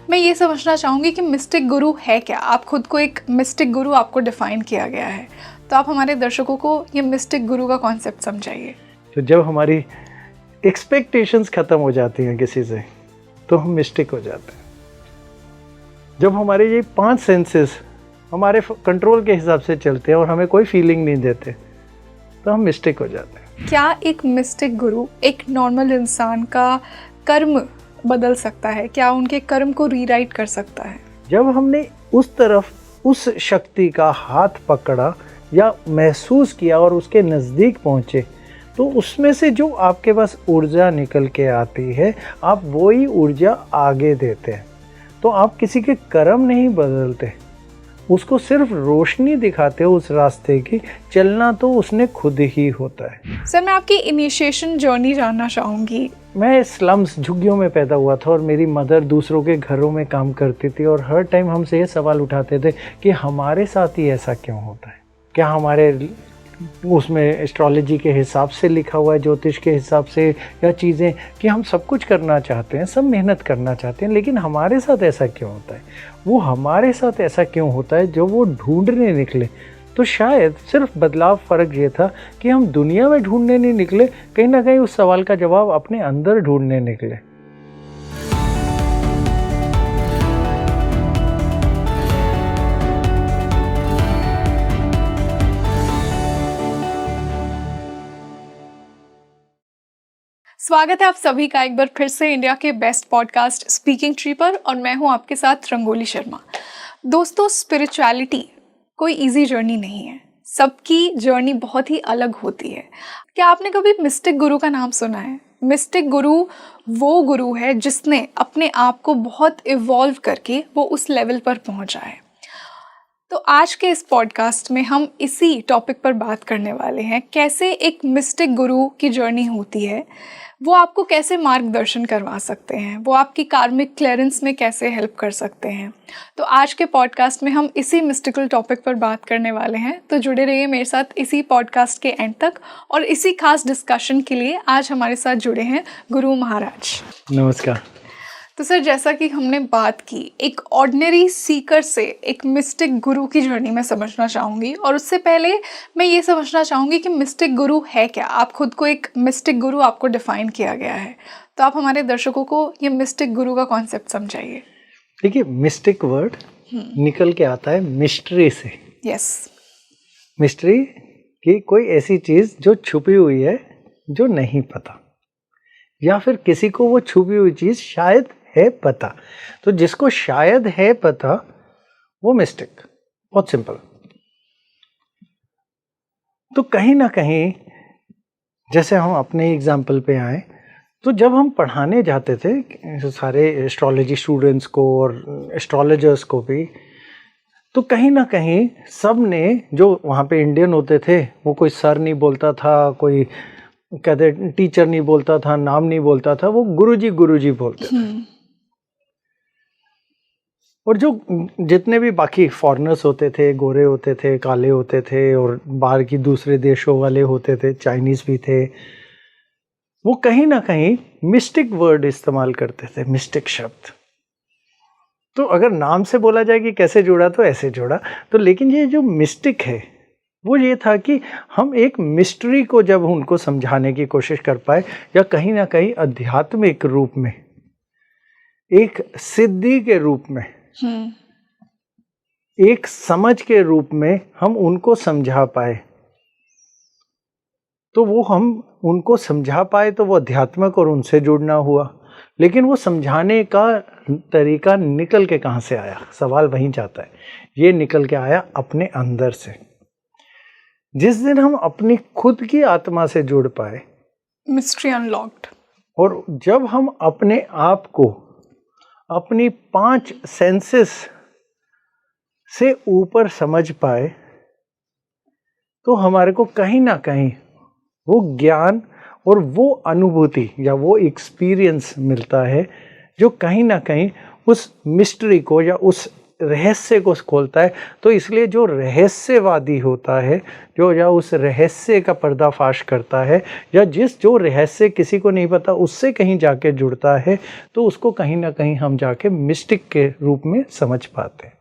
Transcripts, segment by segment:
मैं ये समझना चाहूँगी कि मिस्टिक गुरु है क्या। आप खुद को एक मिस्टिक गुरु आपको डिफाइन किया गया है, तो आप हमारे दर्शकों को ये मिस्टिक गुरु का कॉन्सेप्ट समझाइए। तो जब हमारी एक्सपेक्टेशंस ख़त्म हो जाती हैं किसी से, तो हम मिस्टिक हो जाते हैं। जब हमारे ये 5 सेंसेस हमारे कंट्रोल के हिसाब से चलते हैं और हमें कोई फीलिंग नहीं देते, तो हम मिस्टिक हो जाते हैं। क्या एक मिस्टिक गुरु एक नॉर्मल इंसान का कर्म बदल सकता है? क्या उनके कर्म को रीराइट कर सकता है? जब हमने उस तरफ उस शक्ति का हाथ पकड़ा या महसूस किया और उसके नज़दीक पहुँचे, तो उसमें से जो आपके पास ऊर्जा निकल के आती है, आप वही ऊर्जा आगे देते हैं। तो आप किसी के कर्म नहीं बदलते, उसको सिर्फ रोशनी दिखाते हो उस रास्ते की। चलना तो उसने खुद ही होता है। सर, मैं आपकी इनिशिएशन जर्नी जानना चाहूँगी। मैं स्लम्स झुग्गियों में पैदा हुआ था और मेरी मदर दूसरों के घरों में काम करती थी, और हर टाइम हमसे ये सवाल उठाते थे कि हमारे साथ ही ऐसा क्यों होता है। क्या हमारे उसमें एस्ट्रोलॉजी के हिसाब से लिखा हुआ है, ज्योतिष के हिसाब से, या चीज़ें कि हम सब कुछ करना चाहते हैं, सब मेहनत करना चाहते हैं, लेकिन हमारे साथ ऐसा क्यों होता है। वो हमारे साथ ऐसा क्यों होता है जो वो ढूंढने निकले। तो शायद सिर्फ बदलाव, फ़र्क ये था कि हम दुनिया में ढूंढने नहीं निकले, कहीं ना कहीं उस सवाल का जवाब अपने अंदर ढूंढने निकले। स्वागत है आप सभी का एक बार फिर से इंडिया के बेस्ट पॉडकास्ट स्पीकिंग ट्री पर, और मैं हूं आपके साथ रंगोली शर्मा। दोस्तों, स्पिरिचुअलिटी कोई इजी जर्नी नहीं है, सबकी जर्नी बहुत ही अलग होती है। क्या आपने कभी मिस्टिक गुरु का नाम सुना है? मिस्टिक गुरु वो गुरु है जिसने अपने आप को बहुत इवॉल्व करके वो उस लेवल पर पहुंचा है। तो आज के इस पॉडकास्ट में हम इसी टॉपिक पर बात करने वाले हैं, कैसे एक मिस्टिक गुरु की जर्नी होती है, वो आपको कैसे मार्गदर्शन करवा सकते हैं, वो आपकी कार्मिक क्लियरेंस में कैसे हेल्प कर सकते हैं। तो आज के पॉडकास्ट में हम इसी मिस्टिकल टॉपिक पर बात करने वाले हैं। तो जुड़े रहिए मेरे साथ इसी पॉडकास्ट के एंड तक, और इसी खास डिस्कशन के लिए आज हमारे साथ जुड़े हैं गुरु महाराज। नमस्कार। तो सर, जैसा कि हमने बात की, एक ऑर्डिनरी सीकर से एक मिस्टिक गुरु की जर्नी में समझना चाहूँगी, और उससे पहले मैं ये समझना चाहूँगी कि मिस्टिक गुरु है क्या। आप खुद को एक मिस्टिक गुरु आपको डिफाइन किया गया है, तो आप हमारे दर्शकों को ये मिस्टिक गुरु का कॉन्सेप्ट समझाइए। देखिए, मिस्टिक वर्ड निकल के आता है मिस्ट्री से। यस। मिस्ट्री की कोई ऐसी चीज़ जो छुपी हुई है, जो नहीं पता, या फिर किसी को वो छुपी हुई चीज़ शायद है पता। तो जिसको शायद है पता, वो मिस्टिक। बहुत सिंपल। तो कहीं ना कहीं, जैसे हम अपने एग्जाम्पल पे आए, तो जब हम पढ़ाने जाते थे सारे एस्ट्रोलॉजी स्टूडेंट्स को और एस्ट्रोलॉजर्स को भी, तो कहीं ना कहीं सब ने, जो वहाँ पे इंडियन होते थे, वो कोई सर नहीं बोलता था, कोई कहते टीचर नहीं बोलता था, नाम नहीं बोलता था, वो गुरुजी बोलते थे। और जो जितने भी बाकी फॉरेनर्स होते थे, गोरे होते थे, काले होते थे, और बाहर की दूसरे देशों वाले होते थे, चाइनीज भी थे, वो कहीं ना कहीं मिस्टिक वर्ड इस्तेमाल करते थे, मिस्टिक शब्द। तो अगर नाम से बोला जाए कि कैसे जोड़ा, तो ऐसे जोड़ा। तो लेकिन ये जो मिस्टिक है, वो ये था कि हम एक मिस्ट्री को जब उनको समझाने की कोशिश कर पाए, या कहीं ना कहीं आध्यात्मिक रूप में, एक सिद्धि के रूप में, एक समझ के रूप में हम उनको समझा पाए, तो वो हम उनको समझा पाए, तो वो अध्यात्मिक और उनसे जुड़ना हुआ। लेकिन वो समझाने का तरीका निकल के कहाँ से आया, सवाल वहीं जाता है। ये निकल के आया अपने अंदर से। जिस दिन हम अपनी खुद की आत्मा से जुड़ पाए, मिस्ट्री अनलॉक्ड, और जब हम अपने आप को अपनी 5 सेंसेस से ऊपर समझ पाए, तो हमारे को कहीं ना कहीं वो ज्ञान और वो अनुभूति या वो एक्सपीरियंस मिलता है, जो कहीं ना कहीं उस मिस्ट्री को या उस रहस्य को खोलता है। तो इसलिए जो रहस्यवादी होता है, जो या उस रहस्य का पर्दाफाश करता है, या जो रहस्य किसी को नहीं पता उससे कहीं जाके जुड़ता है, तो उसको कहीं ना कहीं हम जाके मिस्टिक के रूप में समझ पाते हैं।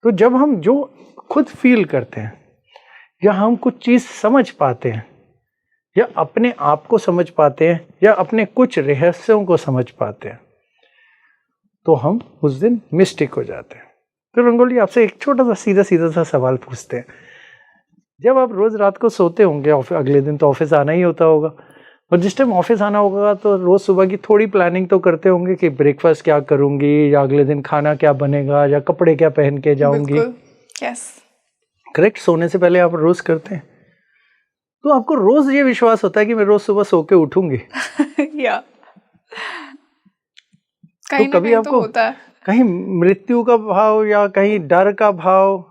तो जब हम जो खुद फील करते हैं, या हम कुछ चीज़ समझ पाते हैं, या अपने आप को समझ पाते हैं, या अपने कुछ रहस्यों को समझ पाते हैं, तो हम उस दिन मिस्टिक हो जाते हैं। तो रंगोली, आपसे एक छोटा सा सीधा सा सवाल पूछते हैं। जब आप रोज रात को सोते होंगे, अगले दिन तो ऑफिस आना ही होता होगा, और जिस टाइम ऑफिस आना होगा तो रोज सुबह की थोड़ी प्लानिंग तो करते होंगे कि ब्रेकफास्ट क्या करूंगी, या अगले दिन खाना क्या बनेगा, या कपड़े क्या पहन के जाऊंगी। Yes, correct. सोने से पहले आप रोज करते हैं, तो आपको रोज ये विश्वास होता है कि मैं रोज सुबह सो के उठूंगी। या तो कभी आपको होता है कहीं मृत्यु का भाव या कहीं डर का भाव?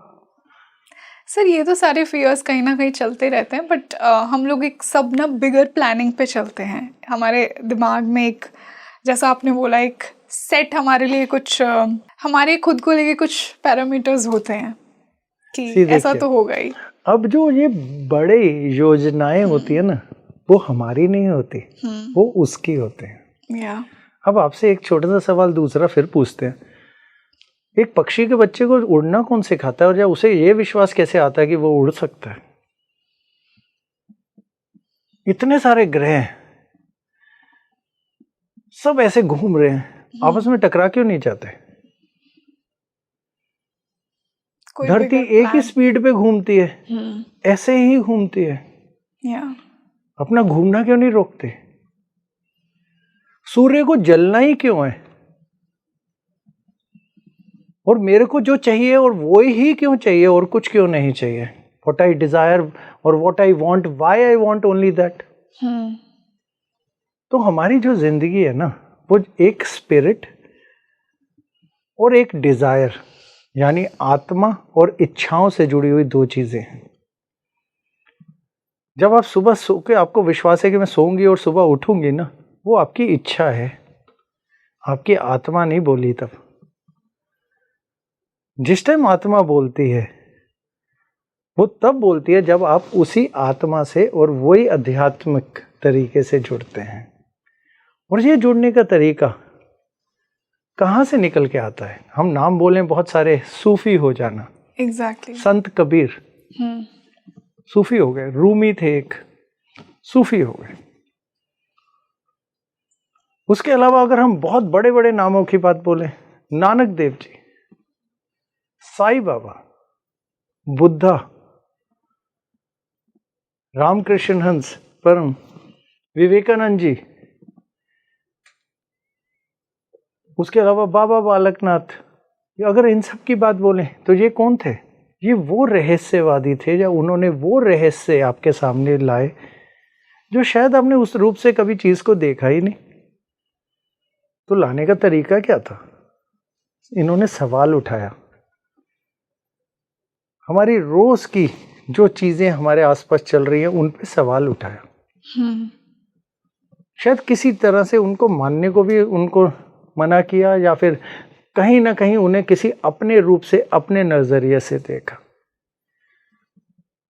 सर, ये तो सारे फियर्स कहीं ना कहीं चलते रहते हैं, बट हम लोग एक सब ना बिगर प्लानिंग पे चलते हैं। हमारे दिमाग में एक, जैसा आपने बोला, एक सेट हमारे लिए कुछ हमारे खुद को लेके कुछ पैरामीटर्स होते हैं कि ऐसा तो होगा ही। अब जो ये बड़े योजनाएं होती है ना, वो हमारी नहीं होती, वो उसकी होते हैं। या अब आपसे एक छोटा सा सवाल दूसरा फिर पूछते हैं। एक पक्षी के बच्चे को उड़ना कौन सिखाता है, और या उसे ये विश्वास कैसे आता है कि वो उड़ सकता है? इतने सारे ग्रह हैं, सब ऐसे घूम रहे हैं, आपस में टकरा क्यों नहीं जाते? धरती एक ही स्पीड पे घूमती है, ऐसे ही घूमती है, अपना घूमना क्यों नहीं रोकते? सूर्य को जलना ही क्यों है, और मेरे को जो चाहिए और वो ही क्यों चाहिए, और कुछ क्यों नहीं चाहिए? What I desire और what I want, why I want only that? तो हमारी जो जिंदगी है ना, वो एक स्पिरिट और एक डिजायर, यानी आत्मा और इच्छाओं से जुड़ी हुई दो चीजें हैं। जब आप सुबह सो के आपको विश्वास है कि मैं सोऊंगी और सुबह उठूंगी ना, वो आपकी इच्छा है, आपकी आत्मा नहीं बोली। तब जिस टाइम आत्मा बोलती है, वो तब बोलती है जब आप उसी आत्मा से और वही आध्यात्मिक तरीके से जुड़ते हैं। और ये जुड़ने का तरीका कहाँ से निकल के आता है? हम नाम बोलें बहुत सारे, सूफी हो जाना। एग्जैक्टली। संत कबीर सूफी हो गए, रूमी थे एक, सूफी हो गए। उसके अलावा अगर हम बहुत बड़े बड़े नामों की बात बोलें, नानक देव जी, साईं बाबा, बुद्धा, रामकृष्ण हंस परम, विवेकानंद जी, उसके अलावा बाबा बालकनाथ, अगर इन सब की बात बोलें तो ये कौन थे? ये वो रहस्यवादी थे, या उन्होंने वो रहस्य आपके सामने लाए जो शायद आपने उस रूप से कभी चीज को देखा ही नहीं। तो लाने का तरीका क्या था? इन्होंने सवाल उठाया। हमारी रोज की जो चीजें हमारे आसपास चल रही हैं, उन पे सवाल उठाया। शायद किसी तरह से उनको मानने को भी उनको मना किया, या फिर कहीं ना कहीं उन्हें किसी अपने रूप से, अपने नजरिए से देखा।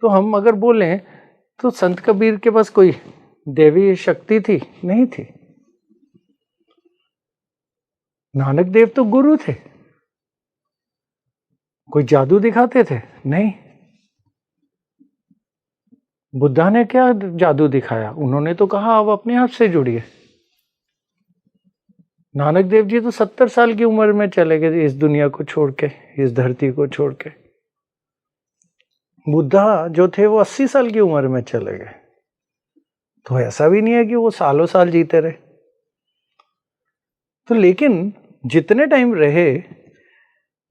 तो हम अगर बोलें तो संत कबीर के पास कोई देवी शक्ति थी? नहीं थी। नानक देव तो गुरु थे, कोई जादू दिखाते थे? नहीं। बुद्धा ने क्या जादू दिखाया? उन्होंने तो कहा आप अपने आप से जुड़िए। नानक देव जी तो 70 साल की उम्र में चले गए इस दुनिया को छोड़ के, इस धरती को छोड़ के। बुद्धा जो थे वो 80 साल की उम्र में चले गए। तो ऐसा भी नहीं है कि वो सालों साल जीते रहे। तो लेकिन जितने टाइम रहे,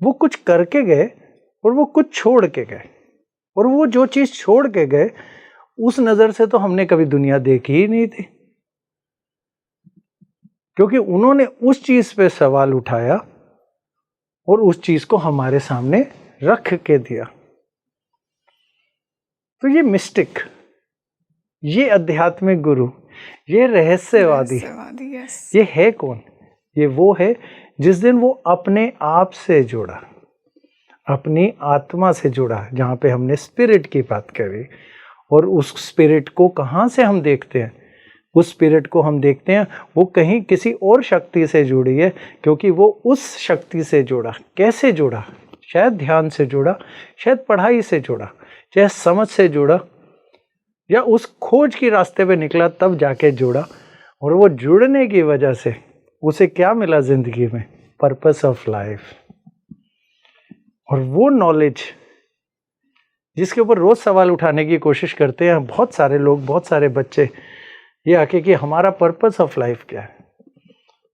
वो कुछ करके गए और वो कुछ छोड़ के गए, और वो जो चीज छोड़ के गए उस नजर से तो हमने कभी दुनिया देखी ही नहीं थी, क्योंकि उन्होंने उस चीज पे सवाल उठाया और उस चीज को हमारे सामने रख के दिया। तो ये मिस्टिक, ये आध्यात्मिक गुरु, ये रहस्यवादी, ये है कौन? ये वो है जिस दिन वो अपने आप से जुड़ा, अपनी आत्मा से जुड़ा, जहाँ पे हमने स्पिरिट की बात करी, और उस स्पिरिट को कहाँ से हम देखते हैं? उस स्पिरिट को हम देखते हैं वो कहीं किसी और शक्ति से जुड़ी है, क्योंकि वो उस शक्ति से जुड़ा। कैसे जुड़ा? शायद ध्यान से जुड़ा, शायद पढ़ाई से जुड़ा, चाहे समझ से जुड़ा, या उस खोज की रास्ते पे निकला तब जाके जुड़ा। और वो जुड़ने की वजह से उसे क्या मिला जिंदगी में? Purpose of life. और वो नॉलेज जिसके ऊपर रोज सवाल उठाने की कोशिश करते हैं बहुत सारे लोग, बहुत सारे बच्चे, ये आके कि हमारा पर्पस ऑफ लाइफ क्या है,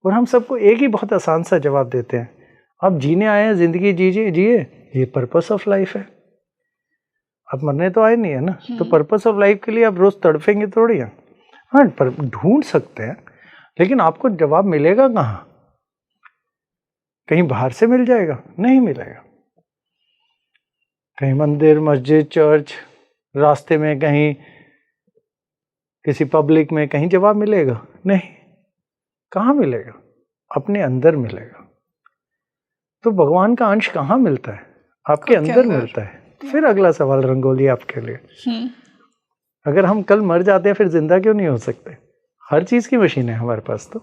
और हम सबको एक ही बहुत आसान सा जवाब देते हैं, आप जीने आए हैं, जिंदगी जीजिए, जिए, ये पर्पस ऑफ लाइफ है। आप मरने तो आए नहीं है ना, तो पर्पस ऑफ लाइफ के लिए आप रोज तड़फेंगे थोड़ी है। हाँ, पर ढूंढ सकते हैं, लेकिन आपको जवाब मिलेगा कहाँ? कहीं बाहर से मिल जाएगा? नहीं मिलेगा। कहीं मंदिर, मस्जिद, चर्च, रास्ते में कहीं किसी पब्लिक में कहीं जवाब मिलेगा? नहीं। कहाँ मिलेगा? अपने अंदर मिलेगा। तो भगवान का अंश कहाँ मिलता है? आपके अंदर मिलता है। फिर अगला सवाल रंगोली आपके लिए, अगर हम कल मर जाते हैं फिर जिंदा क्यों नहीं हो सकते? हर चीज की मशीन है हमारे पास। तो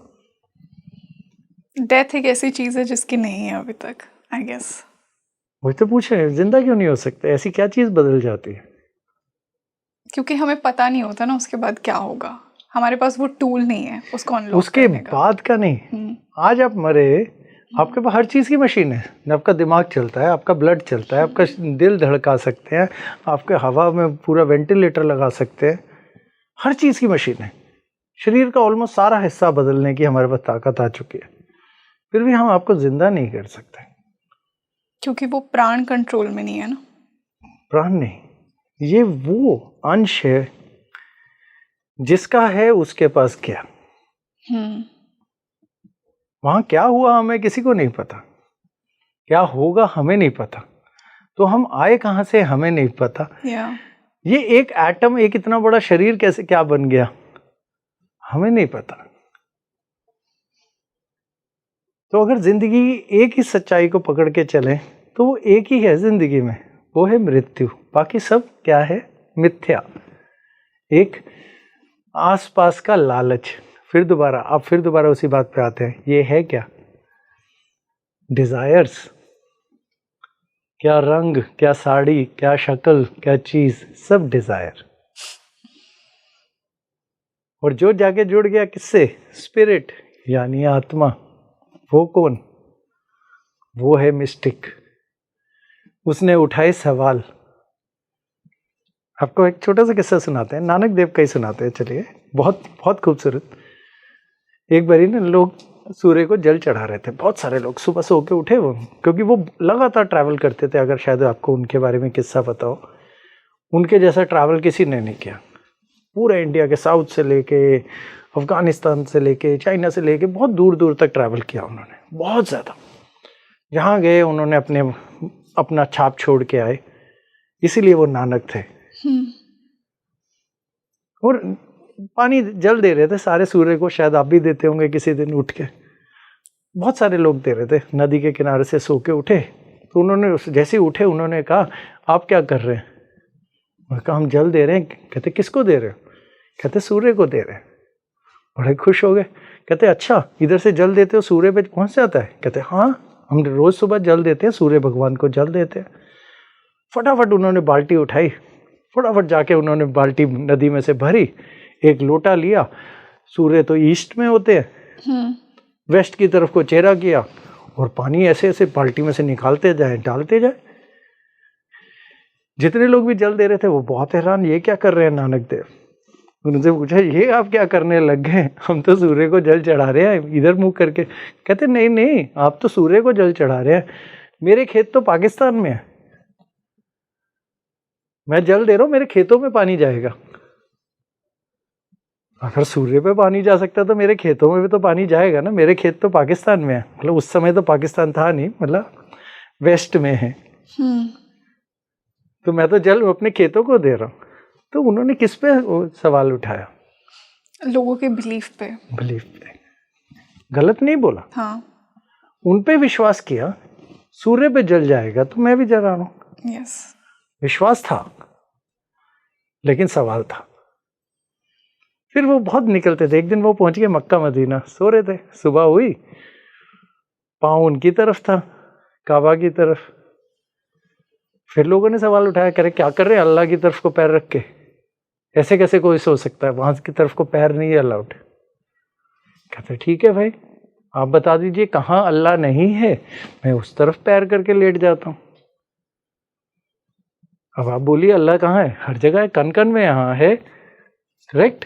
डेथ एक ऐसी चीज है जिसकी नहीं है अभी तक, आई गेस। वही तो पूछ रहे हैं, जिंदा क्यों नहीं हो सकते? ऐसी क्या चीज बदल जाती है? क्योंकि हमें पता नहीं होता ना उसके बाद क्या होगा, हमारे पास वो टूल नहीं है उसको अनलॉक उसके करने का। बाद का नहीं। आज आप मरे, आपके पास हर चीज की मशीन है। आपका दिमाग चलता है, आपका ब्लड चलता है, आपका दिल धड़का सकते हैं, आपके हवा में पूरा वेंटिलेटर लगा सकते हैं, हर चीज की मशीन है। शरीर का ऑलमोस्ट सारा हिस्सा बदलने की हमारे पास ताकत आ चुकी है, फिर भी हम आपको जिंदा नहीं कर सकते, क्योंकि वो प्राण कंट्रोल में नहीं है ना। प्राण नहीं, ये वो अंश है जिसका है उसके पास क्या। वहां क्या हुआ हमें किसी को नहीं पता, क्या होगा हमें नहीं पता, तो हम आए कहां से हमें नहीं पता। ये एक एटम, एक इतना बड़ा शरीर कैसे क्या बन गया हमें नहीं पता। तो अगर जिंदगी एक ही सच्चाई को पकड़ के चले तो वो एक ही है जिंदगी में, वो है मृत्यु। बाकी सब क्या है? मिथ्या, एक आसपास का लालच। फिर दोबारा उसी बात पे आते हैं, ये है क्या? डिजायर्स। क्या रंग, क्या साड़ी, क्या शक्ल, क्या चीज, सब डिजायर। और जो जाके जुड़ गया किससे? स्पिरिट, यानी आत्मा। वो कौन? वो है मिस्टिक। उसने उठाए सवाल। आपको एक छोटा सा किस्सा सुनाते हैं, नानक देव का ही सुनाते हैं, चलिए। बहुत बहुत खूबसूरत। एक बारी ना लोग सूर्य को जल चढ़ा रहे थे, बहुत सारे लोग सुबह सो के उठे वो, क्योंकि वो लगातार ट्रैवल करते थे। अगर शायद आपको उनके बारे में किस्सा पता हो, उनके जैसा ट्रैवल किसी ने नहीं किया। पूरे इंडिया के साउथ से लेके, अफगानिस्तान से लेके, चाइना से लेके बहुत दूर दूर तक ट्रैवल किया उन्होंने, बहुत ज़्यादा। जहाँ गए उन्होंने अपना छाप छोड़ के आए, इसीलिए वो नानक थे। और पानी जल दे रहे थे सारे सूर्य को, शायद आप भी देते होंगे किसी दिन उठ के। बहुत सारे लोग दे रहे थे, नदी के किनारे से सो के उठे। तो उन्होंने जैसे ही उठे उन्होंने कहा, आप क्या कर रहे हैं? उन्होंने कहा, हम जल दे रहे हैं। कहते, किसको दे रहे हो? कहते, सूर्य को दे रहे हैं। बड़े खुश हो गए। कहते, अच्छा, इधर से जल देते हो सूर्य पे पहुंच जाता है? कहते, हाँ, हम रोज सुबह जल देते हैं, सूर्य भगवान को जल देते हैं। फटाफट उन्होंने बाल्टी उठाई, फटाफट जाके उन्होंने बाल्टी नदी में से भरी, एक लोटा लिया। सूर्य तो ईस्ट में होते हैं, वेस्ट की तरफ को चेहरा किया, और पानी ऐसे ऐसे बाल्टी में से निकालते जाए, डालते जाए। जितने लोग भी जल दे रहे थे वो बहुत हैरान, ये क्या कर रहे हैं नानक देव? उनसे पूछा, ये आप क्या करने लग गए? हम तो सूर्य को जल चढ़ा रहे हैं, इधर मुंह करके। कहते, नहीं नहीं, आप तो सूर्य को जल चढ़ा रहे हैं, मेरे खेत तो पाकिस्तान में है, मैं जल दे रहा हूं, मेरे खेतों में पानी जाएगा। अगर सूर्य पे पानी जा सकता तो मेरे खेतों में भी तो पानी जाएगा ना। मेरे खेत तो पाकिस्तान में है, मतलब उस समय तो पाकिस्तान था नहीं, मतलब वेस्ट में है। तो मैं तो जल अपने खेतों को दे रहा हूं। तो उन्होंने किस पे सवाल उठाया? लोगों के बिलीफ पे। गलत नहीं बोला। हाँ। उन पे विश्वास किया, सूर्य पे जल जाएगा तो मैं भी जल रहा हूं। यस। विश्वास था, लेकिन सवाल था। फिर वो बहुत निकलते थे। एक दिन वो पहुंच गए मक्का मदीना, सो रहे थे, सुबह हुई, पाँव उनकी तरफ था, काबा की तरफ। फिर लोगों ने सवाल उठाया, करे क्या कर रहे हैं अल्लाह की तरफ को पैर रख के, ऐसे कैसे कोई सो सकता है, वहां की तरफ को पैर नहीं है अलाउड। कहते ठीक है भाई, आप बता दीजिए कहाँ अल्लाह नहीं है, मैं उस तरफ पैर करके लेट जाता हूं। अब आप बोलिए अल्लाह कहाँ है, हर जगह है, कन कन में यहाँ है, करेक्ट।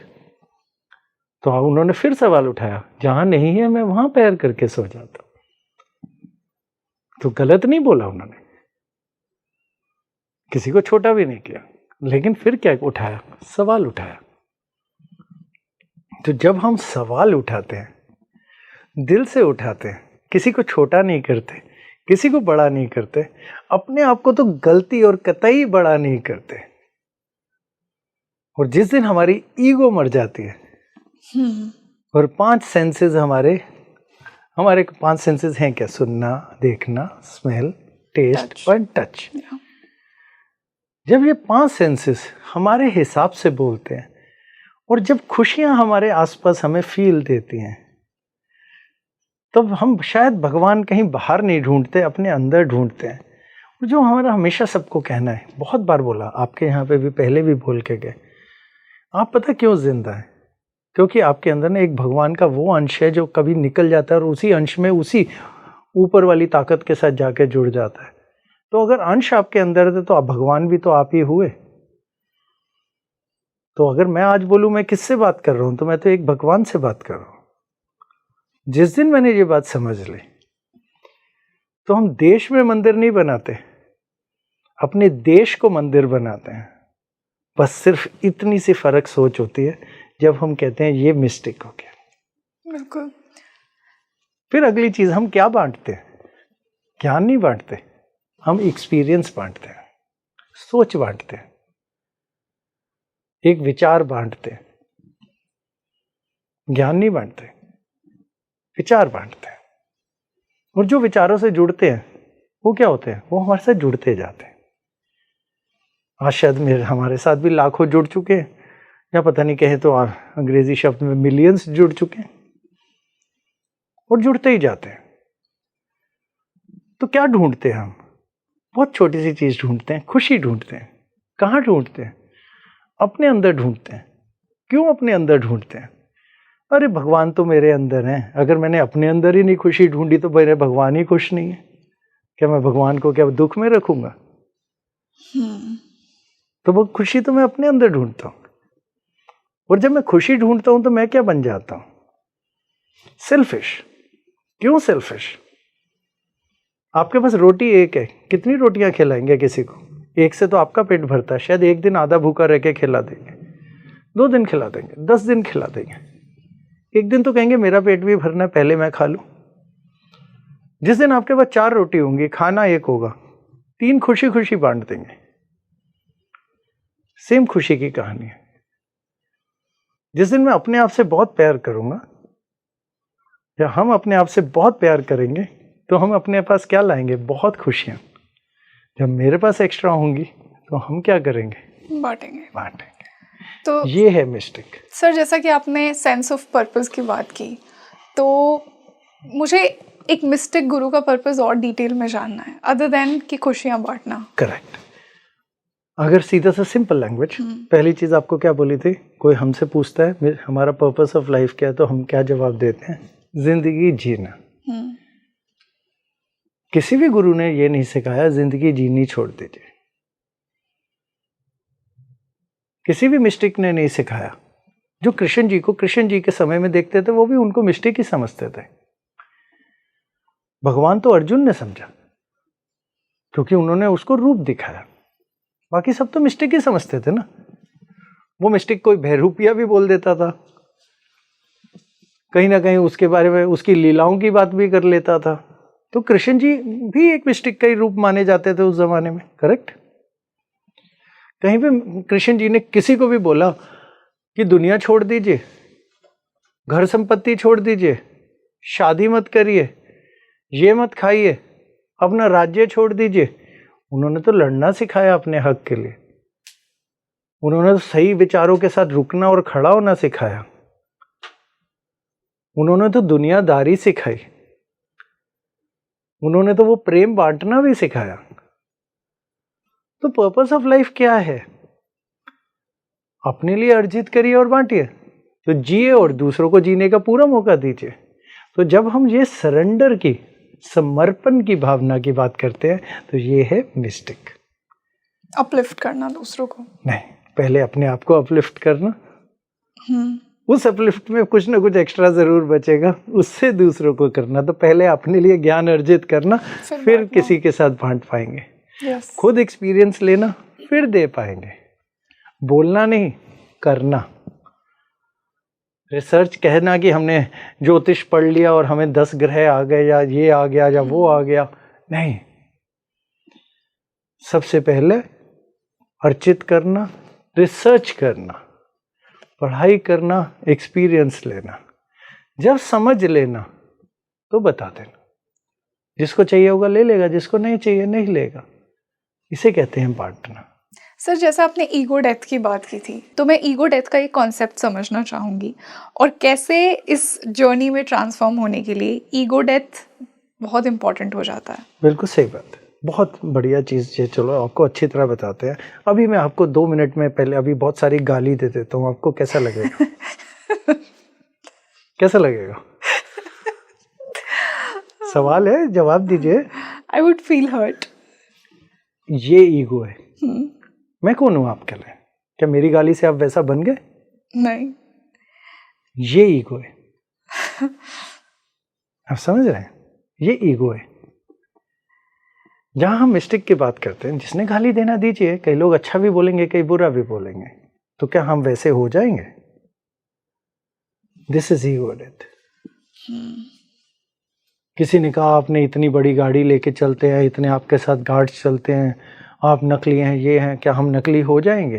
तो उन्होंने फिर सवाल उठाया, जहां नहीं है मैं वहां पैर करके सो जाता हूं। तो गलत नहीं बोला उन्होंने, किसी को छोटा भी नहीं किया, लेकिन फिर क्या उठाया, सवाल उठाया। तो जब हम सवाल उठाते हैं, दिल से उठाते हैं, किसी को छोटा नहीं करते, किसी को बड़ा नहीं करते, अपने आप को तो गलती और कतई बड़ा नहीं करते। और जिस दिन हमारी ईगो मर जाती है और 5 सेंसेस हमारे 5 सेंसेस हैं क्या, सुनना, देखना, स्मेल, टेस्ट और टच। जब ये 5 सेंसेस हमारे हिसाब से बोलते हैं और जब खुशियां हमारे आसपास हमें फील देती हैं, तब हम शायद भगवान कहीं बाहर नहीं ढूंढते, अपने अंदर ढूंढते हैं। जो हमारा हमेशा सबको कहना है, बहुत बार बोला, आपके यहाँ पे भी पहले भी बोल के गए, आप पता क्यों जिंदा है? क्योंकि आपके अंदर ना एक भगवान का वो अंश है जो कभी निकल जाता है और उसी अंश में उसी ऊपर वाली ताकत के साथ जाके जुड़ जाता है। तो अगर अंश आपके अंदर है तो आप भगवान भी तो आप ही हुए। तो अगर मैं आज बोलूं मैं किससे बात कर रहा हूं, तो मैं तो एक भगवान से बात कर रहा हूं। जिस दिन मैंने ये बात समझ ली, तो हम देश में मंदिर नहीं बनाते, अपने देश को मंदिर बनाते हैं। बस सिर्फ इतनी सी फर्क सोच होती है जब हम कहते हैं ये मिस्टेक हो गया। बिल्कुल। फिर अगली चीज, हम क्या बांटते हैं? ज्ञान नहीं बांटते, हम एक्सपीरियंस बांटते हैं, सोच बांटते हैं, एक विचार बांटते हैं। ज्ञान नहीं बांटते, विचार बांटते हैं। और जो विचारों से जुड़ते हैं वो क्या होते हैं, वो हमारे साथ जुड़ते जाते हैं। आज शायद हमारे साथ भी लाखों जुड़ चुके हैं, या पता नहीं कहे तो अंग्रेजी शब्द में मिलियंस जुड़ चुके हैं, और जुड़ते ही जाते हैं। तो क्या ढूंढते हैं हम? बहुत छोटी सी चीज ढूंढते हैं, खुशी ढूंढते हैं। कहाँ ढूंढते हैं? अपने अंदर ढूंढते हैं। क्यों अपने अंदर ढूंढते हैं? अरे भगवान तो मेरे अंदर है, अगर मैंने अपने अंदर ही नहीं खुशी ढूंढी तो मेरे भगवान ही खुश नहीं है। क्या मैं भगवान को क्या दुख में रखूंगा? तो वो खुशी तो मैं अपने अंदर ढूंढता हूं। और जब मैं खुशी ढूंढता हूं तो मैं क्या बन जाता हूं? सेल्फिश। क्यों सेल्फिश? आपके पास रोटी एक है, कितनी रोटियां खिलाएंगे किसी को? एक से तो आपका पेट भरता है, शायद एक दिन आधा भूखा रह के खिला देंगे, 2 दिन खिला देंगे, 10 दिन खिला देंगे, एक दिन तो कहेंगे मेरा पेट भी भरना है, पहले मैं खा लूं। जिस दिन आपके पास 4 रोटी होंगी, खाना एक होगा, 3 खुशी खुशी बांट देंगे। सेम खुशी की कहानी है। जिस दिन मैं अपने आप से बहुत प्यार करूंगा, या हम अपने आप से बहुत प्यार करेंगे, तो हम अपने पास क्या लाएंगे? बहुत खुशियां। जब मेरे पास एक्स्ट्रा होंगी तो हम क्या करेंगे? बांटेंगे। तो ये है मिस्टेक। सर, जैसा कि आपने सेंस ऑफ पर्पस की बात की, तो मुझे एक मिस्टिक गुरु का पर्पस और डिटेल में जानना है, अदर देन कि खुशियां बांटना। करेक्ट। अगर सीधा सा सिंपल लैंग्वेज, पहली चीज आपको क्या बोली थी? कोई हमसे पूछता है हमारा पर्पस ऑफ लाइफ क्या है, तो हम क्या जवाब देते हैं? जिंदगी जीना। किसी भी गुरु ने ये नहीं सिखाया जिंदगी जीनी छोड़ दीजिए। किसी भी मिस्टिक ने नहीं सिखाया। जो कृष्ण जी को कृष्ण जी के समय में देखते थे, वो भी उनको मिस्टिक ही समझते थे। भगवान तो अर्जुन ने समझा, क्योंकि उन्होंने उसको रूप दिखाया। बाकी सब तो मिस्टिक ही समझते थे ना। वो मिस्टिक कोई बहरूपिया भी बोल देता था, कहीं ना कहीं उसके बारे में उसकी लीलाओं की बात भी कर लेता था। तो कृष्ण जी भी एक मिस्टिक का ही रूप माने जाते थे उस जमाने में। करेक्ट। कहीं पे कृष्ण जी ने किसी को भी बोला कि दुनिया छोड़ दीजिए, घर संपत्ति छोड़ दीजिए, शादी मत करिए, ये मत खाइए, अपना राज्य छोड़ दीजिए। उन्होंने तो लड़ना सिखाया अपने हक के लिए। उन्होंने तो सही विचारों के साथ रुकना और खड़ा होना सिखाया। उन्होंने तो दुनियादारी सिखाई। उन्होंने तो वो प्रेम बांटना भी सिखाया। तो पर्पस ऑफ लाइफ क्या है? अपने लिए अर्जित करिए और बांटिए, तो जिए और दूसरों को जीने का पूरा मौका दीजिए। तो जब हम ये सरेंडर की, समर्पण की भावना की बात करते हैं, तो ये है मिस्टिक। अपलिफ्ट करना दूसरों को नहीं, पहले अपने आप को अपलिफ्ट करना। उस अपलिफ्ट में कुछ ना कुछ एक्स्ट्रा जरूर बचेगा, उससे दूसरों को करना। तो पहले अपने लिए ज्ञान अर्जित करना, फिर किसी के साथ बांट पाएंगे। खुद एक्सपीरियंस लेना, फिर दे पाएंगे। बोलना नहीं, करना। रिसर्च कहना कि हमने ज्योतिष पढ़ लिया और हमें 10 ग्रह आ गए, या ये आ गया या वो आ गया, नहीं। सबसे पहले अर्चित करना, रिसर्च करना, पढ़ाई करना, एक्सपीरियंस लेना। जब समझ लेना तो बता देना। जिसको चाहिए होगा ले लेगा, जिसको नहीं चाहिए नहीं लेगा। इसे कहते हैं बांटना। सर, जैसा आपने ईगो डेथ की बात की थी, तो मैं ईगो डेथ का एक कॉन्सेप्ट समझना चाहूँगी, और कैसे इस जर्नी में ट्रांसफॉर्म होने के लिए ईगो डेथ बहुत इम्पोर्टेंट हो जाता है। बिल्कुल सही बात है, बहुत बढ़िया चीज़ है। चलो आपको अच्छी तरह बताते हैं। अभी मैं आपको 2 मिनट में पहले अभी बहुत सारी गाली दे देता हूँ, आपको कैसा लगेगा? कैसा लगेगा? सवाल है, जवाब दीजिए। I would feel hurt. ये ईगो है। मैं कौन हूं आपके लिए? क्या मेरी गाली से आप वैसा बन गए? नहीं, ये ईगो है। आप समझ रहे हैं? ये ईगो है। जहां हम मिस्टेक की बात करते हैं, जिसने गाली देना दीजिए, कई लोग अच्छा भी बोलेंगे, कई बुरा भी बोलेंगे, तो क्या हम वैसे हो जाएंगे? This is ego death. किसी ने कहा आपने इतनी बड़ी गाड़ी लेके चलते हैं, इतने आपके साथ गार्ड्स चलते हैं, आप नकली हैं, ये हैं, क्या हम नकली हो जाएंगे?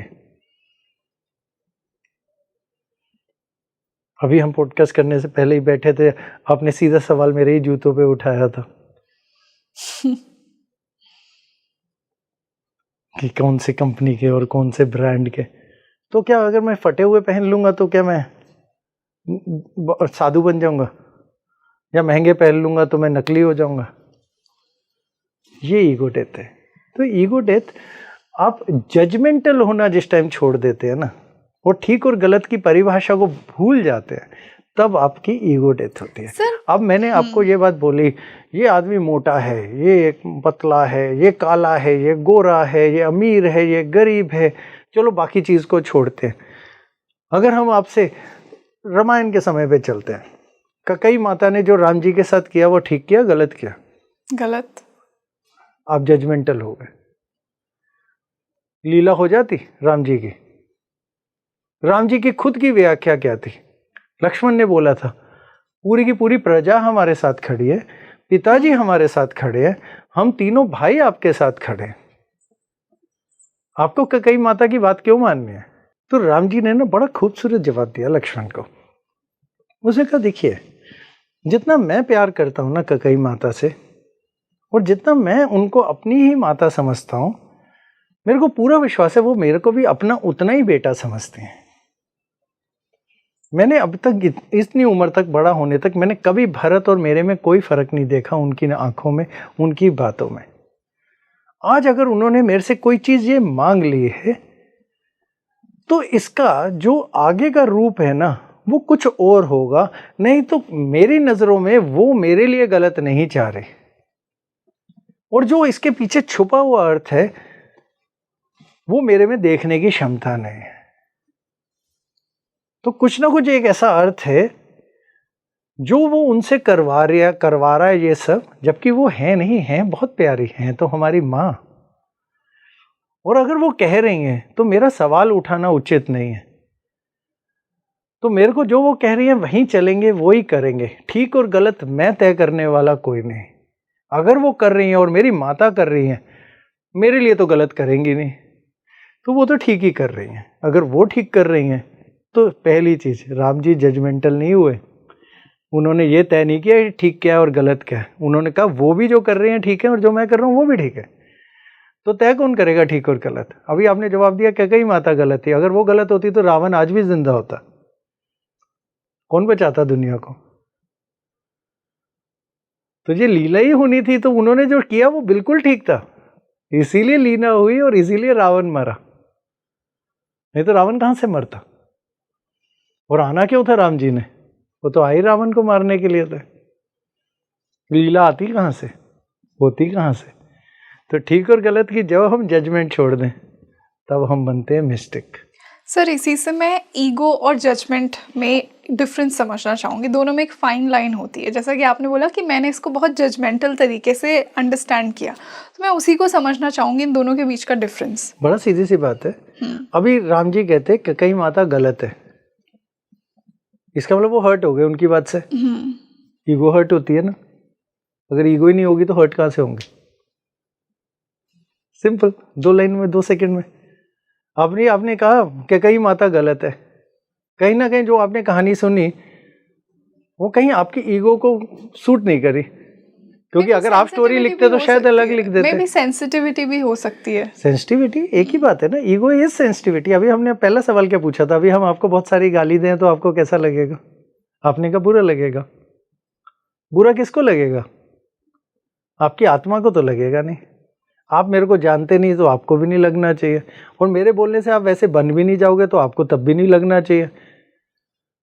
अभी हम पॉडकास्ट करने से पहले ही बैठे थे, आपने सीधा सवाल मेरे ही जूतों पे उठाया था कि कौन सी कंपनी के और कौन से ब्रांड के। तो क्या अगर मैं फटे हुए पहन लूंगा तो क्या मैं साधु बन जाऊंगा? या महंगे पहन लूंगा तो मैं नकली हो जाऊंगा? ये ईगो डेथ है। तो ईगो डेथ, आप जजमेंटल होना जिस टाइम छोड़ देते हैं ना, वो ठीक और गलत की परिभाषा को भूल जाते हैं, तब आपकी ईगो डेथ होती है। अब मैंने आपको ये बात बोली, ये आदमी मोटा है, ये पतला है, ये काला है, ये गोरा है, ये अमीर है, ये गरीब है, चलो बाकी चीज को छोड़ते हैं। अगर हम आपसे रामायण के समय पे चलते हैं, कैकेयी माता ने जो राम जी के साथ किया वो ठीक किया, गलत किया? गलत। आप जजमेंटल हो गए। लीला हो जाती राम जी की। राम जी की खुद की व्याख्या क्या थी? लक्ष्मण ने बोला था, पूरी की पूरी प्रजा हमारे साथ खड़ी है, पिताजी हमारे साथ खड़े हैं, हम तीनों भाई आपके साथ खड़े हैं, आपको कैकेयी माता की बात क्यों माननी है? तो राम जी ने ना बड़ा खूबसूरत जवाब दिया लक्ष्मण को। उसने कहा, देखिए, जितना मैं प्यार करता हूं ना कैकेयी माता से, और जितना मैं उनको अपनी ही माता समझता हूं, मेरे को पूरा विश्वास है वो मेरे को भी अपना उतना ही बेटा समझते हैं। मैंने अब तक इतनी उम्र तक, बड़ा होने तक, मैंने कभी भरत और मेरे में कोई फर्क नहीं देखा, उनकी आंखों में, उनकी बातों में। आज अगर उन्होंने मेरे से कोई चीज ये मांग ली है, तो इसका जो आगे का रूप है ना, वो कुछ और होगा। नहीं तो मेरी नजरों में वो मेरे लिए गलत नहीं चाह रहे, और जो इसके पीछे छुपा हुआ अर्थ है वो मेरे में देखने की क्षमता नहीं है। तो कुछ ना कुछ एक ऐसा अर्थ है जो वो उनसे करवा रहा है ये सब, जबकि वो है नहीं, है बहुत प्यारी, है तो हमारी माँ। और अगर वो कह रही हैं तो मेरा सवाल उठाना उचित नहीं है। तो मेरे को जो वो कह रही हैं वहीं चलेंगे, वो ही करेंगे। ठीक और गलत मैं तय करने वाला कोई नहीं। अगर वो कर रही हैं और मेरी माता कर रही हैं, मेरे लिए तो गलत करेंगी नहीं, तो वो तो ठीक ही कर रही हैं। अगर वो ठीक कर रही हैं तो पहली चीज, राम जी जजमेंटल नहीं हुए, उन्होंने ये तय नहीं किया ठीक क्या है और गलत क्या है। उन्होंने कहा वो भी जो कर रहे हैं ठीक है और जो मैं कर रहा हूँ वो भी ठीक है। तो तय कौन करेगा ठीक और गलत? अभी आपने जवाब दिया कैकेयी माता गलत थी। अगर वो गलत होती तो रावण आज भी जिंदा होता। कौन बचाता दुनिया को? तो ये लीला ही होनी थी। तो उन्होंने जो किया वो बिल्कुल ठीक था, इसीलिए लीला हुई और इसीलिए रावण मरा। नहीं तो रावण कहां से मरता? और आना क्यों था राम जी ने? वो तो आई रावण को मारने के लिए थे। लीला आती कहां से, होती कहां से? तो ठीक और गलत की जब हम जजमेंट छोड़ दें तब हम बनते हैं मिस्टिक। सर इसी से मैं ईगो और जजमेंट में डिफरेंस समझना चाहूँगी। दोनों में एक फाइन लाइन होती है। जैसा कि आपने बोला कि मैंने इसको बहुत जजमेंटल तरीके से अंडरस्टैंड किया, तो मैं उसी को समझना चाहूँगी, इन दोनों के बीच का डिफरेंस। बड़ा सीधी सी बात है। अभी राम जी कहते हैं कैकेयी माता गलत है, इसका मतलब वो हर्ट हो गए उनकी बात से। ईगो हर्ट होती है ना। अगर ईगो ही नहीं होगी तो हर्ट कहाँ से होंगे? सिंपल, 2 लाइन में 2 सेकंड में। आपने कहा कैकेयी माता गलत है। कहीं ना कहीं जो आपने कहानी सुनी वो कहीं आपकी ईगो को सूट नहीं करी, क्योंकि अगर आप स्टोरी लिखते तो शायद अलग लिख देते। मे भी सेंसिटिविटी भी हो सकती है। सेंसिटिविटी एक ही बात है ना। Ego is sensitivity. अभी हमने पहला सवाल क्या पूछा था? अभी हम आपको बहुत सारी गाली दें तो आपको कैसा लगेगा? आपने कहा बुरा लगेगा। बुरा किसको लगेगा? आपकी आत्मा को तो लगेगा नहीं। आप मेरे को जानते नहीं तो आपको भी नहीं लगना चाहिए, और मेरे बोलने से आप वैसे बन भी नहीं जाओगे तो आपको तब भी नहीं लगना चाहिए।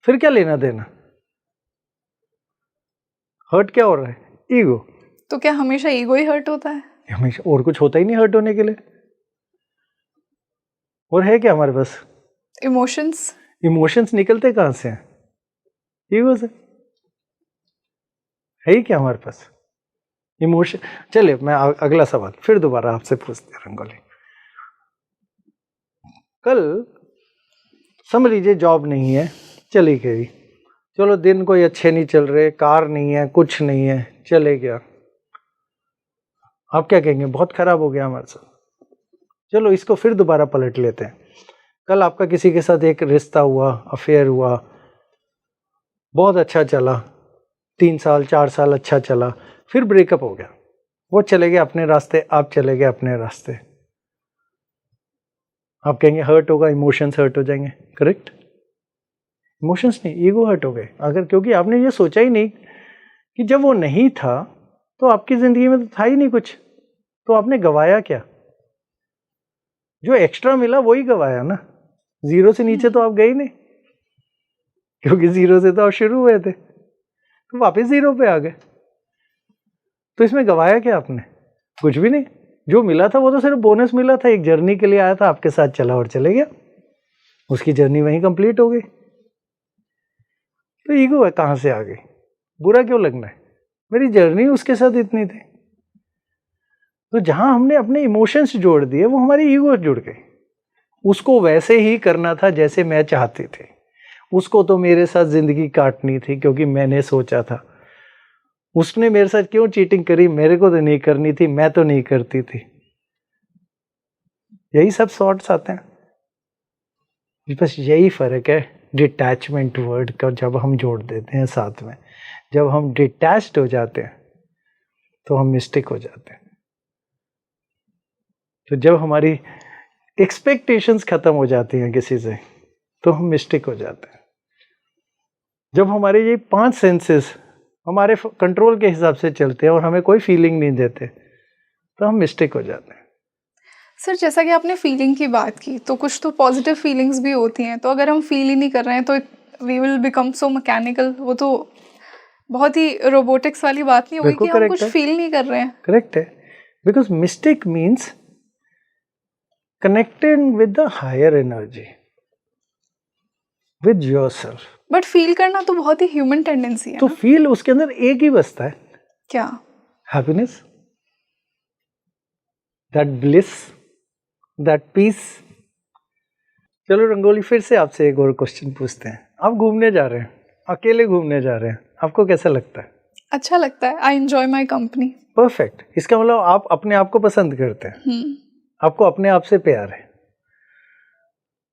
फिर क्या लेना देना? हर्ट क्या हो रहा है? ईगो। तो क्या हमेशा ईगो ही हर्ट होता है? हमेशा, और कुछ होता ही नहीं हर्ट होने के लिए। और है क्या हमारे पास? इमोशंस। इमोशंस निकलते कहां से हैं? ईगो से। है ही क्या हमारे पास इमोशन? चलिए मैं अगला सवाल फिर दोबारा आपसे पूछते हैं रंगोली। कल समझ लीजिए जॉब नहीं है, चली गई। चलो दिन कोई अच्छे नहीं चल रहे, कार नहीं है, कुछ नहीं है, चले गया। आप क्या कहेंगे? बहुत खराब हो गया हमारे साथ। चलो इसको फिर दोबारा पलट लेते हैं। कल आपका किसी के साथ एक रिश्ता हुआ, अफेयर हुआ, बहुत अच्छा चला, 3 साल 4 साल अच्छा चला, फिर ब्रेकअप हो गया। वो चले गए अपने रास्ते, आप चले गए अपने रास्ते। आप कहेंगे हर्ट होगा, इमोशंस हर्ट हो जाएंगे। करेक्ट? इमोशंस नहीं, ईगो हर्ट हो गए। अगर क्योंकि आपने ये सोचा ही नहीं कि जब वो नहीं था तो आपकी जिंदगी में तो था ही नहीं कुछ, तो आपने गवाया क्या? जो एक्स्ट्रा मिला वही गवाया ना। 0 से नीचे तो आप गए नहीं, क्योंकि 0 से तो आप शुरू हुए थे, तो वापस 0 पे आ गए। तो इसमें गवाया क्या आपने? कुछ भी नहीं। जो मिला था वो तो सिर्फ बोनस मिला था, एक जर्नी के लिए आया था, आपके साथ चला और चले गया। उसकी जर्नी वहीं कंप्लीट हो गई। तो ईगो है कहां से आ गई? बुरा क्यों लगना है? मेरी जर्नी उसके साथ इतनी थी। तो जहां हमने अपने इमोशंस जोड़ दिए वो हमारी ईगो जुड़ गई। उसको वैसे ही करना था जैसे मैं चाहती थी। उसको तो मेरे साथ जिंदगी काटनी थी क्योंकि मैंने सोचा था। उसने मेरे साथ क्यों चीटिंग करी? मेरे को तो नहीं करनी थी, मैं तो नहीं करती थी। यही सब शॉर्ट्स आते हैं। बस यही फर्क है डिटैचमेंट वर्ड का। जब हम जोड़ देते हैं साथ में, जब हम डिटैच्ड हो जाते हैं तो हम मिस्टेक हो जाते हैं। तो जब हमारी एक्सपेक्टेशंस खत्म हो जाती हैं किसी से तो हम मिस्टेक हो जाते हैं। जब हमारे ये 5 सेंसेस हमारे कंट्रोल के हिसाब से चलते हैं और हमें कोई फीलिंग नहीं देते तो हम मिस्टेक हो जाते हैं। सर जैसा कि आपने फीलिंग की बात की, तो कुछ तो पॉजिटिव फीलिंग्स भी होती हैं। तो अगर हम फील ही नहीं कर रहे हैं तो we will become so mechanical. वो तो बहुत ही रोबोटिक्स वाली बात नहीं होगी कि हम कुछ फील नहीं कर रहे हैं। करेक्ट है, because mistake means connected with the higher energy, with yourself. But feel करना तो बहुत ही ह्यूमन टेंडेंसी है तो फील उसके अंदर एक ही बसता है। क्या? Happiness, that bliss, that peace. चलो रंगोली, फिर से आपसे एक और क्वेश्चन पूछते हैं। आप घूमने जा रहे हैं, अकेले घूमने जा रहे हैं, आपको कैसा लगता है? अच्छा लगता है। I enjoy my company. Perfect. इसका मतलब आप अपने आप को पसंद करते हैं, आपको अपने आप से प्यार है।